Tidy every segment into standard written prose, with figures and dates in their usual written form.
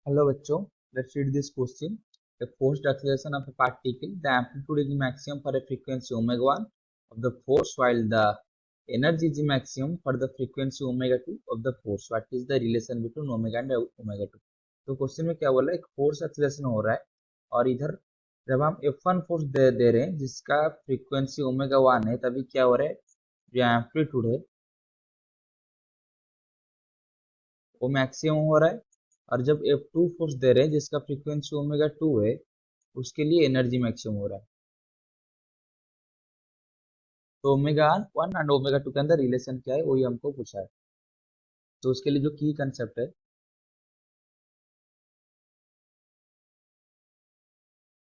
Hello बच्चों, let's read this question. The forced acceleration of a particle, the amplitude is maximum for a frequency omega 1 of the force, while the energy is maximum for the frequency omega 2 of the force. What is the relation between omega and omega 2? तो question में क्या बोला, एक force acceleration हो रहा है और इधर जब हम F1 फोर्स दे रहे हैं जिसका फ्रीक्वेंसी ओमेगा 1 है, तभी क्या हो रहा है, जो एम्पलीट्यूड है वो मैक्सिमम हो रहा है। और जब F2 फोर्स दे रहे हैं जिसका फ्रीक्वेंसी ओमेगा 2 है, उसके लिए एनर्जी मैक्सिमम हो रहा है। तो ओमेगा 1 एंड ओमेगा 2 के अंदर रिलेशन क्या है वही हमको पूछा है। तो उसके लिए जो की कंसेप्ट है,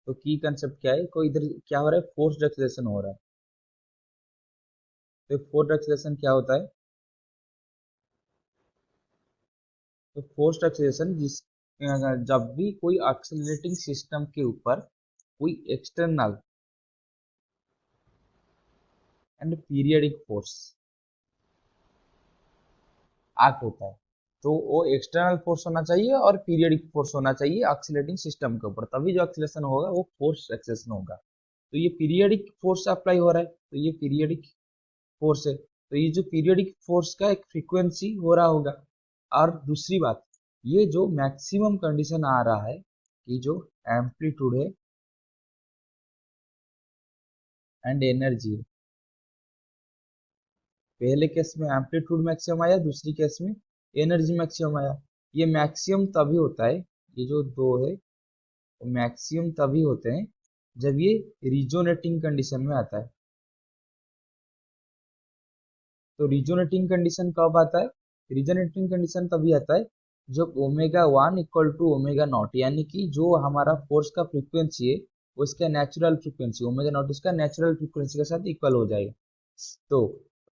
तो की कंसेप्ट क्या है, कोई इधर क्या हो रहा है, फोर्स्ड एक्सेलरेशन हो रहा है। तो फोर्स्ड एक्सेलरेशन क्या होता है, तो फोर्स्ड एक्सेलरेशन जब भी कोई एक्सेलरेटिंग सिस्टम के ऊपर कोई external and periodic force act होता है, तो वो एक्सटर्नल फोर्स होना चाहिए और पीरियडिक फोर्स होना चाहिए एक्सीलरेटिंग सिस्टम के ऊपर, तभी जो एक्सीलरेशन होगा वो फोर्स एक्सेलरेशन होगा। तो ये पीरियडिक फोर्स अप्लाई हो रहा है, तो ये पीरियडिक फोर्स है, तो ये जो पीरियडिक फोर्स का एक फ्रीक्वेंसी हो रहा होगा। और दूसरी बात, ये जो मैक्सिमम कंडीशन आ रहा है कि जो एम्पलीट्यूड है एंड एनर्जी है, पहले केस में एम्पलीट्यूड मैक्सिमम आया, दूसरी केस में एनर्जी मैक्सिमम आया। ये मैक्सिमम तभी होता है, ये जो दो है मैक्सिमम तभी होते हैं जब ये रिजोनेटिंग कंडीशन में आता है। तो रिजोनेटिंग कंडीशन कब आता है, रिजोनेटिंग कंडीशन तभी आता है जब omega 1 equal to omega naught, यानी कि जो हमारा फोर्स का फ्रीक्वेंसी है उसका नेचुरल फ्रीक्वेंसी ओमेगा नॉट उसका नेचुरल फ्रीक्वेंसी के साथ इक्वल हो जाएगा। तो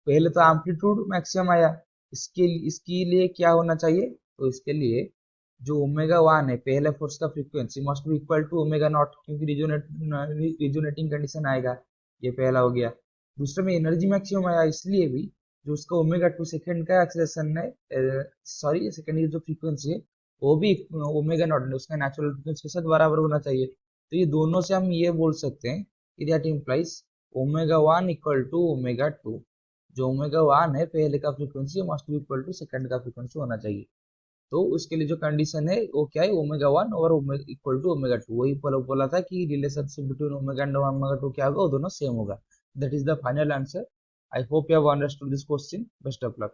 पहले तो एम्पलीट्यूड मैक्सिमम आया, इसके लिए क्या होना चाहिए, तो इसके लिए जो ओमेगा 1 है पहले फोर्स का frequency must be equal to omega naught, क्योंकि रिजोनेटिंग कंडीशन आएगा। ये पहला हो गया। दूसरे में एनर्जी मैक्सिमम आया, इसलिए भी जो उसका ओमेगा 2 सेकंड का एक्सेलरेशन है, सॉरी सेकंड की जो फ्रीक्वेंसी है वो भी ओमेगा नॉट उसका नेचुरल फ्रीक्वेंसी के साथ बराबर होना चाहिए। तो ये दोनों से हम ये बोल सकते हैं कि that implies omega 1 equal to omega 2। जो ओमेगा 1 है पहले का frequency must be equal to second का फ्रीक्वेंसी होना चाहिए। तो उसके लिए जो कंडीशन है वो क्या है, ओमेगा 1 और इक्वल टू ओमेगा 2, वही बोला था कि relationship between omega and omega 2 क्या होगा, वो दोनों सेम होगा। That is the final answer. I hope you have understood this question. Best of luck.